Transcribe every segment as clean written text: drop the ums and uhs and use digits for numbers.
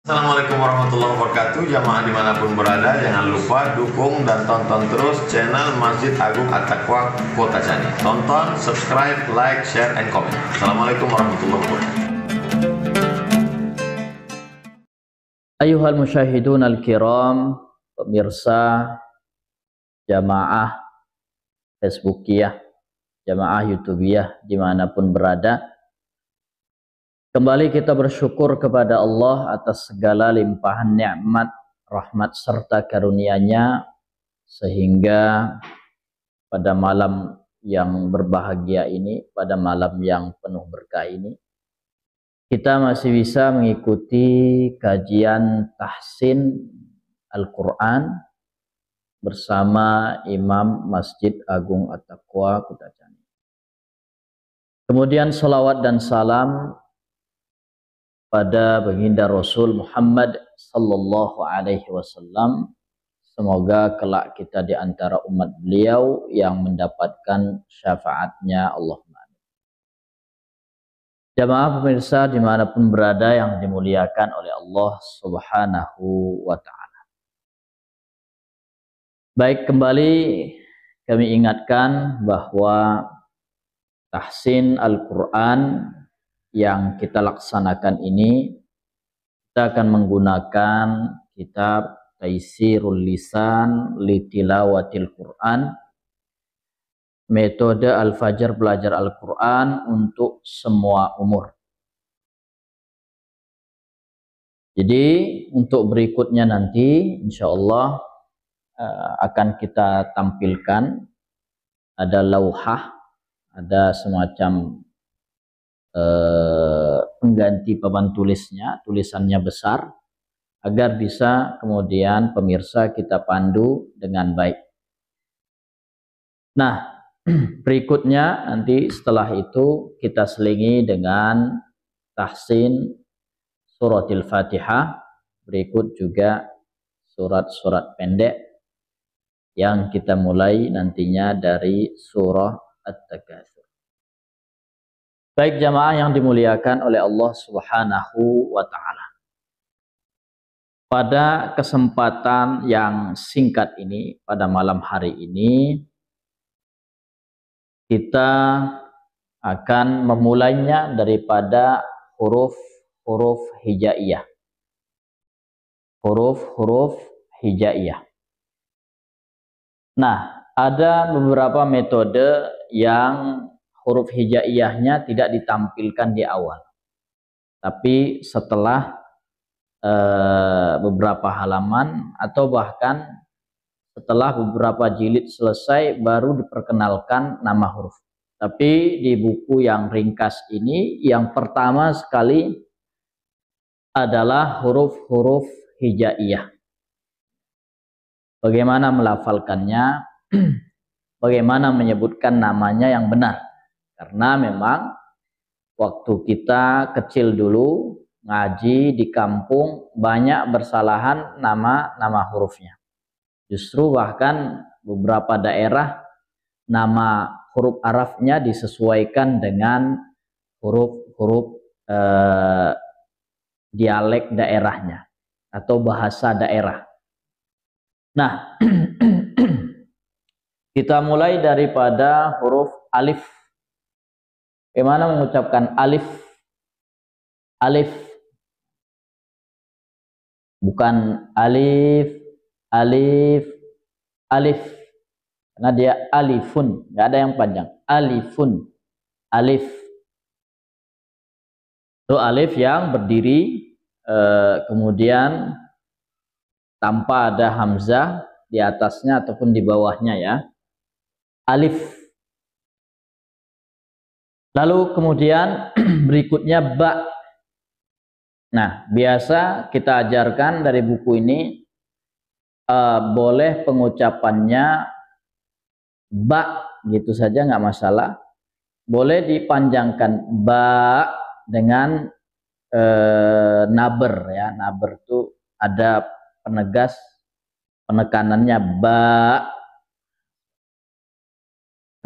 Assalamualaikum warahmatullahi wabarakatuh. Jamaah dimanapun berada, jangan lupa dukung dan tonton terus channel Masjid Agung At-Taqwa Kota Cani. Tonton, subscribe, like, share, and comment. Assalamualaikum warahmatullahi wabarakatuh. Ayuhal musyahidun al-kiram, pemirsa jamaah Facebookiyah, jamaah YouTubiyah dimanapun berada. Kembali kita bersyukur kepada Allah atas segala limpahan nikmat, rahmat serta karunia-Nya, sehingga pada malam yang berbahagia ini, pada malam yang penuh berkah ini, kita masih bisa mengikuti kajian tahsin Al-Quran bersama Imam Masjid Agung At-Taqwa Kota Cani. Kemudian salawat dan salam pada baginda Rasul Muhammad sallallahu alaihi wasallam. Semoga kelak kita di antara umat beliau yang mendapatkan syafaatnya. Allahumma amin. Jamaah pemirsa dimanapun berada yang dimuliakan oleh Allah subhanahu wa ta'ala. Baik, kembali kami ingatkan bahwa tahsin Al-Quran yang kita laksanakan ini, kita akan menggunakan kitab Taisirul Lisan Litilawatil Quran, metode Al-Fajr belajar Al-Quran untuk semua umur. Jadi untuk berikutnya nanti insya Allah akan kita tampilkan, ada lauhah, ada semacam pengganti papan tulisnya, tulisannya besar, agar bisa kemudian pemirsa kita pandu dengan baik. Nah, berikutnya nanti setelah itu kita selingi dengan tahsin suratil Fatihah, berikut juga surat-surat pendek yang kita mulai nantinya dari surah At-Takatsur. Baik jamaah yang dimuliakan oleh Allah Subhanahu wa ta'ala. Pada kesempatan yang singkat ini, pada malam hari ini, kita akan memulainya daripada huruf-huruf hijaiyah. Huruf-huruf hijaiyah. Nah, ada beberapa metode yang huruf hijaiyahnya tidak ditampilkan di awal, tapi setelah beberapa halaman atau bahkan setelah beberapa jilid selesai baru diperkenalkan nama huruf. Tapi di buku yang ringkas ini yang pertama sekali adalah huruf-huruf hijaiyah. Bagaimana melafalkannya, bagaimana menyebutkan namanya yang benar. Karena memang waktu kita kecil dulu ngaji di kampung banyak bersalahan nama hurufnya. Justru bahkan beberapa daerah nama huruf Arabnya disesuaikan dengan huruf-huruf dialek daerahnya atau bahasa daerah. Nah, kita mulai daripada huruf alif. Bagaimana mengucapkan alif? Alif. Bukan alif, alif, alif. Karena dia alifun, nggak ada yang panjang. Alifun, alif. Itu alif yang berdiri, kemudian tanpa ada hamzah di atasnya ataupun di bawahnya ya. Alif. Lalu kemudian berikutnya ba. Nah, biasa kita ajarkan dari buku ini, boleh pengucapannya ba gitu saja nggak masalah. Boleh dipanjangkan ba dengan naber ya. Naber itu ada penegas penekanannya ba.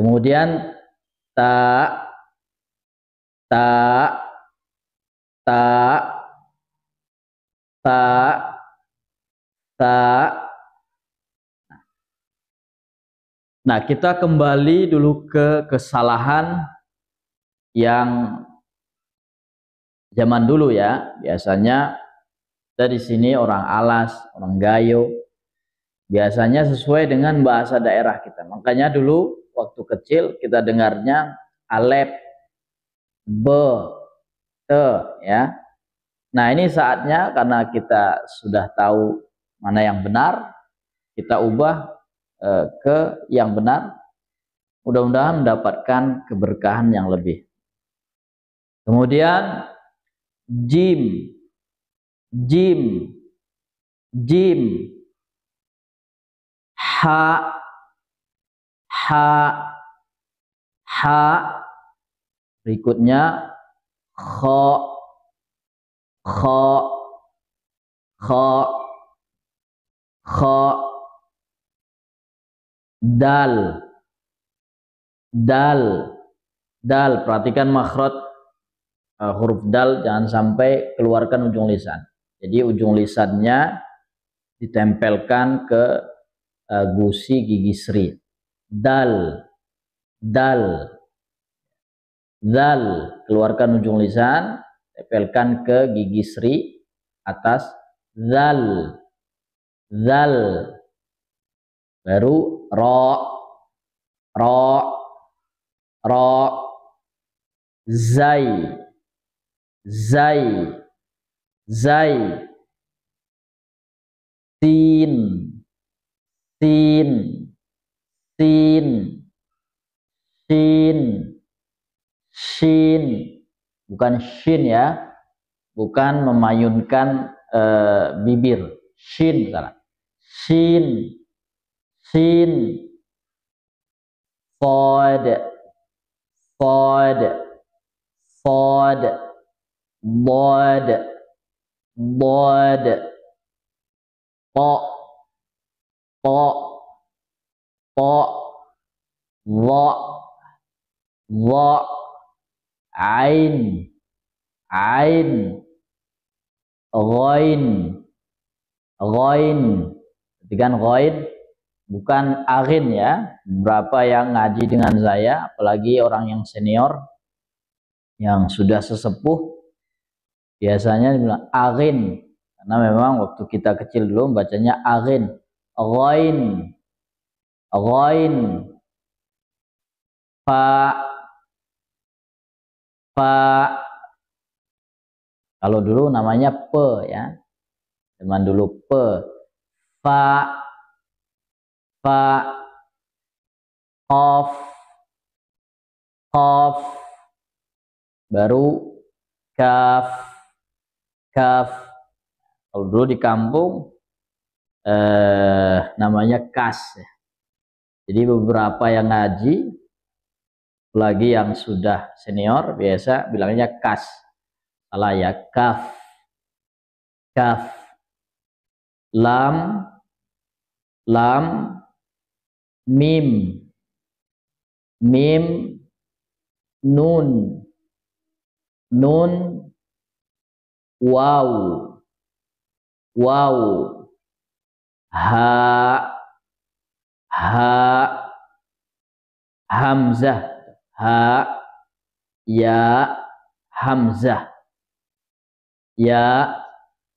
Kemudian ta, ta, ta, ta, ta. Nah, kita kembali dulu ke kesalahan yang zaman dulu ya. Biasanya kita di sini orang Alas, orang Gayo, biasanya sesuai dengan bahasa daerah kita. Makanya dulu waktu kecil kita dengarnya alep, be, te, ya. Nah, ini saatnya karena kita sudah tahu mana yang benar, kita ubah ke yang benar. Mudah-mudahan mendapatkan keberkahan yang lebih. Kemudian jim, jim, jim, ha, ha, ha. Berikutnya kho, kho, kho, kho, dal, dal, dal. Perhatikan makhraj huruf dal, jangan sampai keluarkan ujung lisan. Jadi ujung lisannya ditempelkan ke gusi gigi seri. Dal, dal, dal. Keluarkan ujung lisan, tempelkan ke gigi seri atas. Dal, dal. Baru ro, ro, ro, zai, zai, zai, sin, sin, sin, sin, shin, bukan shin ya, bukan memayunkan bibir. Shin salah. Shin, sin, fod, fod, fod, bod, bod, po, po, po, lo, lo, ain, ain, ghain, ghain. Perhatikan ghain bukan arin ya. Berapa yang ngaji dengan saya, apalagi orang yang senior yang sudah sesepuh, biasanya dibilang arin, karena memang waktu kita kecil dulu bacanya arin. Ghain, ghain, fa, fa. Kalau dulu namanya pe ya, zaman dulu pe. Fa, fa, qaf, qaf, baru kaf, kaf. Kalau dulu di kampung namanya kas ya. Jadi beberapa yang ngaji, lagi yang sudah senior, biasa bilangnya kas. Salah ya, kaf, kaf. Lam, lam, mim, mim, nun, nun, waw, waw, ha, ha, hamzah, ha, ya, hamzah, ya,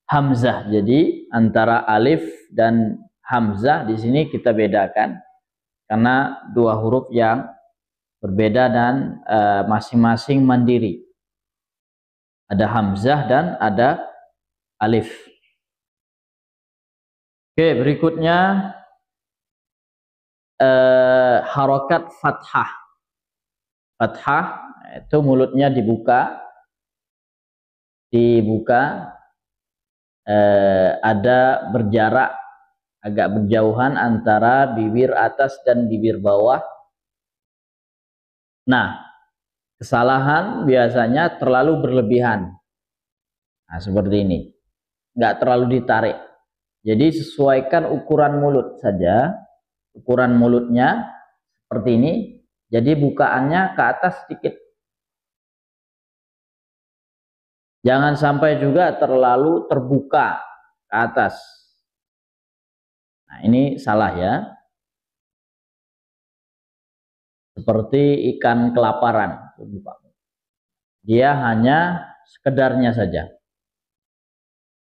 hamzah. Jadi antara alif dan hamzah di sini kita bedakan karena dua huruf yang berbeda dan masing-masing mandiri. Ada hamzah dan ada alif. Oke, berikutnya harokat fathah. Fathah itu mulutnya dibuka, ada berjarak agak berjauhan antara bibir atas dan bibir bawah. Nah, kesalahan biasanya terlalu berlebihan. Nah, seperti ini. Nggak terlalu ditarik. Jadi sesuaikan ukuran mulut saja. Ukuran mulutnya seperti ini. Jadi bukaannya ke atas sedikit. Jangan sampai juga terlalu terbuka. ke atas. Nah, ini salah ya. Seperti ikan kelaparan. Dia hanya sekedarnya saja.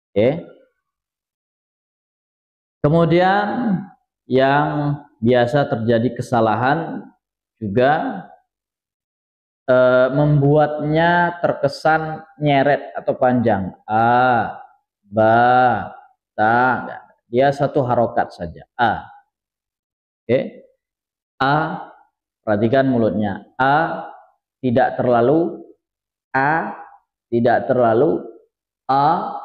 Oke. Kemudian yang biasa terjadi kesalahan juga membuatnya terkesan nyeret atau panjang. A, ba, ta. Dia satu harokat saja. A. Oke. A, perhatikan mulutnya. A tidak terlalu, A tidak terlalu, A,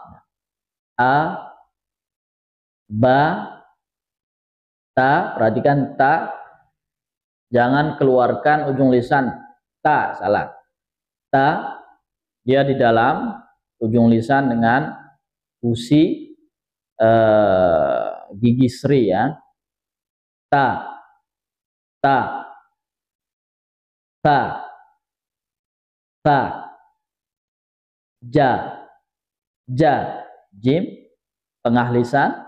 ba, ta. Perhatikan ta. Jangan keluarkan ujung lisan. Ta, salah. Ta, dia di dalam ujung lisan dengan gusi gigi seri ya. Ta, ta, ta, ta, ja, ja, jim, tengah lisan,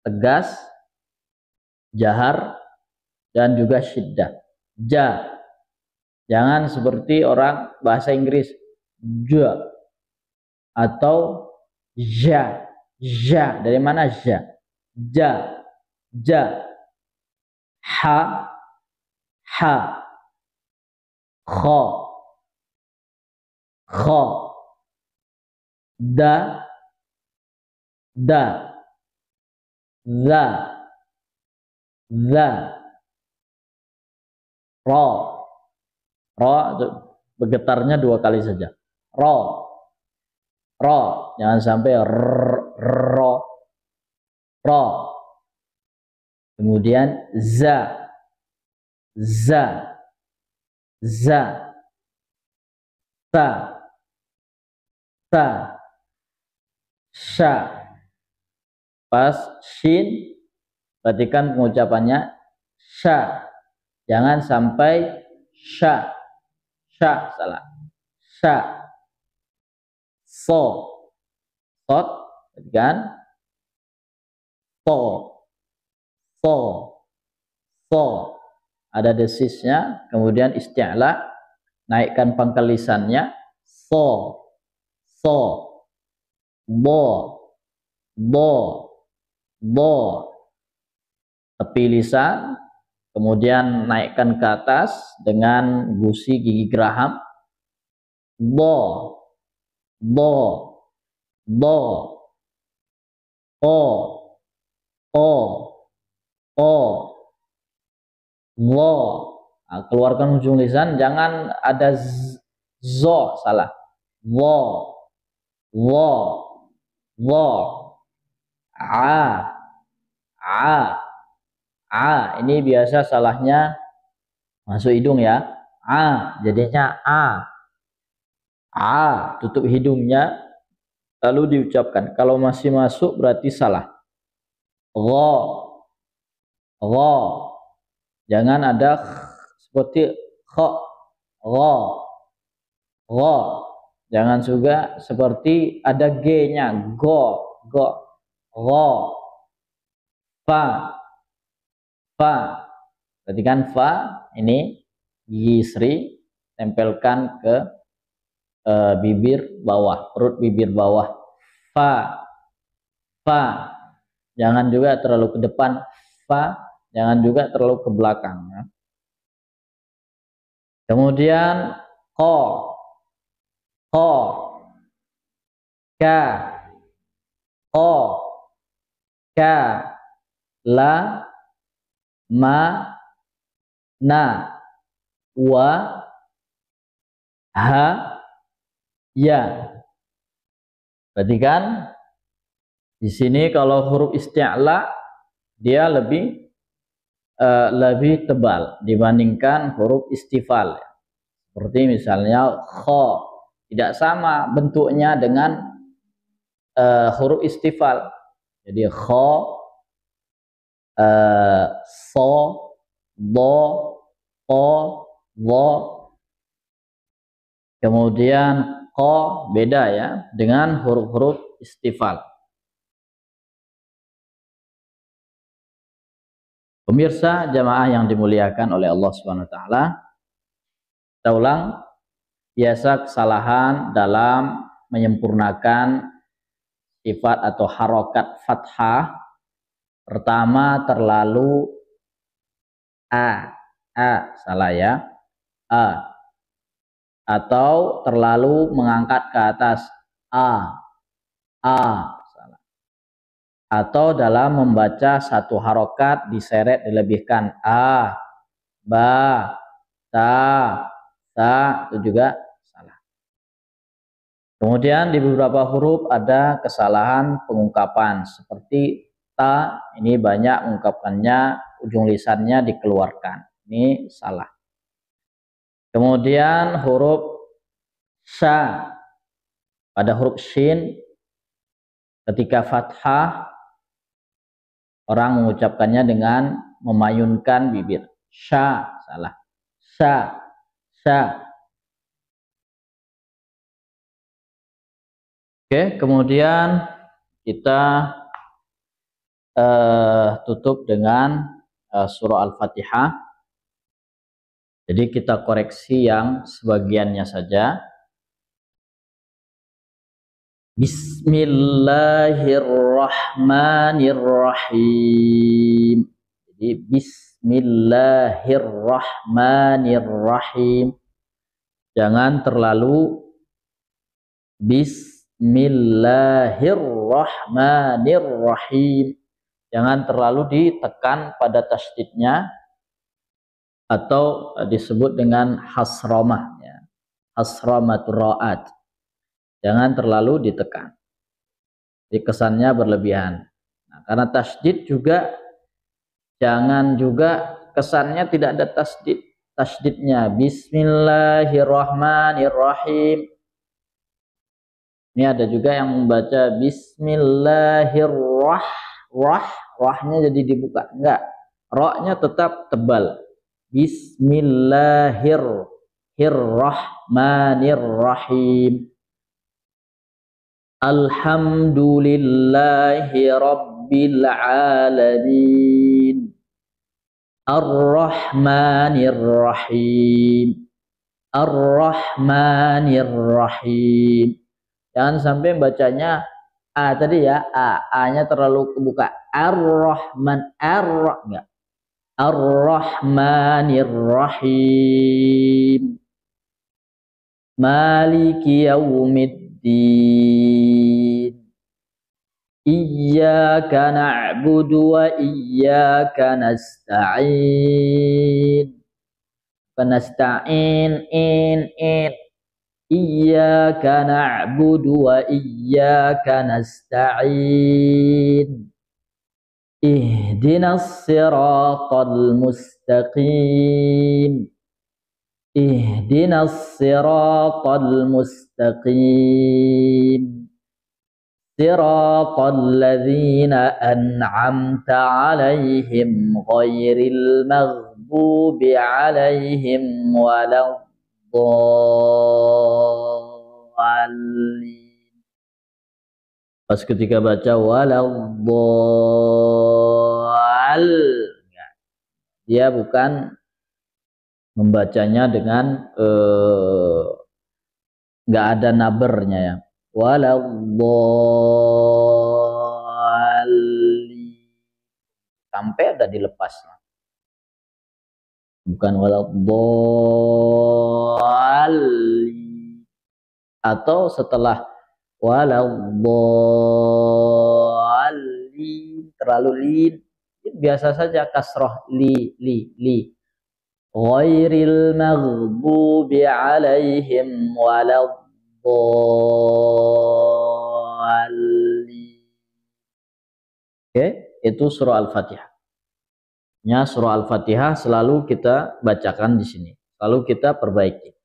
tegas, jahar, dan juga syiddah. Ja, jangan seperti orang bahasa Inggris ja atau ja. Ja, dari mana ja? Ja, ja. Ha, ha, kho, kho, da, da, za, za, ro. Ro bergetarnya 2 kali saja. Ro, ro, jangan sampai ro, ro. Kemudian za, za, za, ta, ta, sha. Pas shin, perhatikan pengucapannya sha. Jangan sampai sha, sha, salah. Sha. So, sot, perhatikan. So, so, so. Ada desisnya, kemudian isti'la, naikkan pangkal lisannya. So, so, bo, bo, bo. Tepi lisan, kemudian naikkan ke atas dengan gusi gigi geraham. Bo, bo, bo, o, o, o, lo. Nah, keluarkan ujung lisan, jangan ada zo, salah. Lo, lo, lo, a, a. Ini biasa salahnya masuk hidung ya. Jadinya tutup hidungnya lalu diucapkan. Kalau masih masuk berarti salah. Gho, gho. Jangan ada seperti kho, gho, gho. Jangan juga seperti ada g-nya, go, go, gho, fa, fa. Perhatikan fa, ini gigi seri, tempelkan ke bibir bawah, perut bibir bawah. Fa, fa. Jangan juga terlalu ke depan. Fa, jangan juga terlalu ke belakang. Ya. Kemudian ko, ko, ka, ko, ka, la, ma, na, wa, ha, ya. Perhatikan di sini kalau huruf isti'la dia lebih tebal dibandingkan huruf istifal. Seperti misalnya kho, tidak sama bentuknya dengan huruf istifal. Jadi kho, so, do, to, lo. Kemudian ko beda ya dengan huruf-huruf istifal. Pemirsa jamaah yang dimuliakan oleh Allah Subhanahu wa taala, kita ulang, biasa kesalahan dalam menyempurnakan sifat atau harokat fathah. Pertama terlalu salah ya, atau terlalu mengangkat ke atas salah. Atau dalam membaca satu harokat diseret dilebihkan ba, ta, itu juga salah. Kemudian di beberapa huruf ada kesalahan pengungkapan, seperti ta, ini banyak mengungkapkannya ujung lisannya dikeluarkan, ini salah. Kemudian huruf sya, pada huruf shin ketika fathah orang mengucapkannya dengan memayunkan bibir, sya, salah, sya. Oke, kemudian kita tutup dengan surah Al-Fatihah. Jadi kita koreksi yang sebagiannya saja. Bismillahirrahmanirrahim. Jadi bismillahirrahmanirrahim. Jangan terlalu bismillahirrahmanirrahim. Jangan terlalu ditekan pada tasydidnya atau disebut dengan hasramah ya. Hasramatur ra'at. Jangan terlalu ditekan. Jadi kesannya berlebihan. Nah, karena tasydid juga jangan juga kesannya tidak ada tasydidnya. Bismillahirrahmanirrahim. Ini ada juga yang membaca rahnya jadi dibuka. Enggak. Ra-nya tetap tebal. Bismillahirrahmanirrahim. Alhamdulillahi rabbil alamin. Ar-Rahmanir-Rahim. Ar-Rahmanir-Rahim. Jangan sampai bacanya tadi ya, A-nya terlalu kebuka. Ar-Rahman, enggak. Ar-Rahmanir-Rahim. Maliki yaumiddin. Iyyaka na'budu wa iyyaka nasta'in. Nasta'in in. Iyyaka na'budu wa iyyaka nasta'in. Ihdinas siratal mustaqim. Ihdinas siratal mustaqim. Siratal ladzina an'amta 'alaihim ghairil maghdubi 'alaihim waladdallin. Pas ketika baca waladdall, dia bukan membacanya dengan nggak ada nabernya ya. Waladdallin, sampai ada dilepas, bukan waladdallin. Atau setelah waladdallin terlalu lin, biasa saja kasroh li. Ghairil maghdubi alaihim waladdallin. Oke, itu surah Al-Fatihah. Surah Al-Fatihah selalu kita bacakan di sini, selalu kita perbaiki.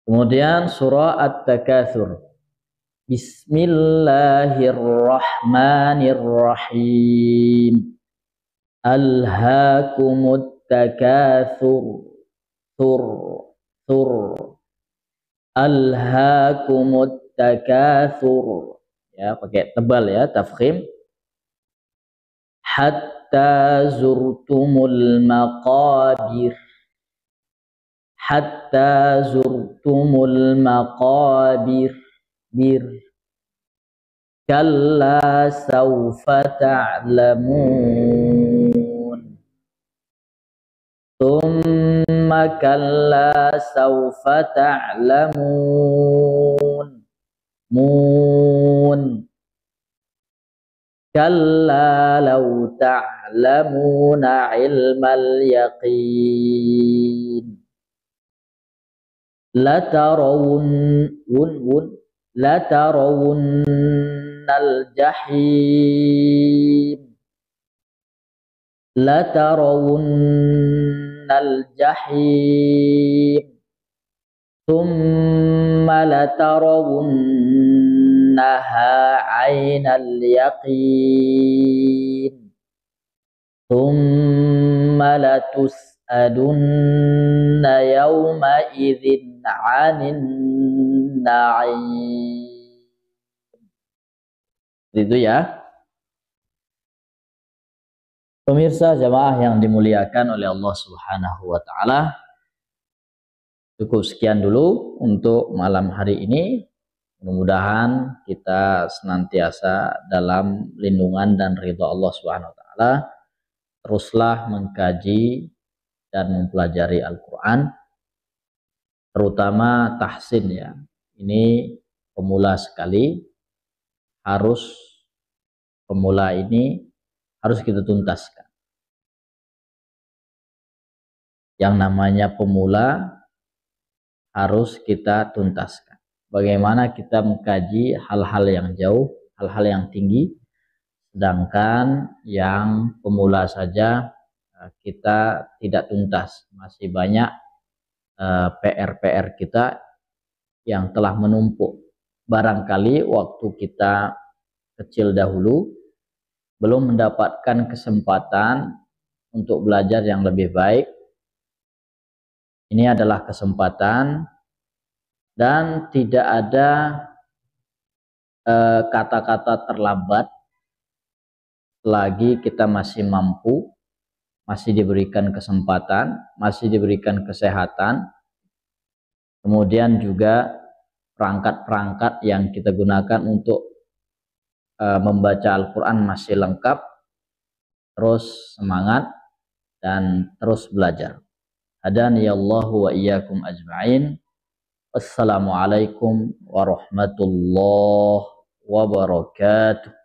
Kemudian surah At-Takatsur. Bismillahirrahmanirrahim. Alhaakumut takatsur. Alhaakumut takatsur. Ya, pakai tebal ya, tafkhim. Hatta hatta zurtumul maqabir, hatta zurtumul maqabir, kalla sawfa ta'lamun, thumma kalla sawfa ta'lamun, kalla law ta'lamuna ilmal yaqin, latarawunnal jahim, thumma latarawunnaha aynal yaqin, thumma latus'alunna yawma idzin 'anin na'im. Itu ya. Pemirsa jamaah yang dimuliakan oleh Allah Subhanahu wa taala. Cukup sekian dulu untuk malam hari ini. Mudah-mudahan kita senantiasa dalam lindungan dan ridha Allah Subhanahu wa taala. Teruslah mengkaji dan mempelajari Al-Qur'an, terutama tahsin ya. Ini pemula sekali, pemula ini harus kita tuntaskan. Yang namanya pemula harus kita tuntaskan. Bagaimana kita mengkaji hal-hal yang jauh, hal-hal yang tinggi, sedangkan yang pemula saja kita tidak tuntas. Masih banyak PR-PR kita yang telah menumpuk. Barangkali waktu kita kecil dahulu belum mendapatkan kesempatan untuk belajar yang lebih baik. Ini adalah kesempatan dan tidak ada kata-kata terlambat selagi kita masih mampu, masih diberikan kesempatan, masih diberikan kesehatan, kemudian juga perangkat-perangkat yang kita gunakan untuk membaca Al-Quran masih lengkap. Terus semangat dan terus belajar. Hadaniyallahu wa iyyakum ajma'in. Wassalamualaikum warahmatullahi wabarakatuh.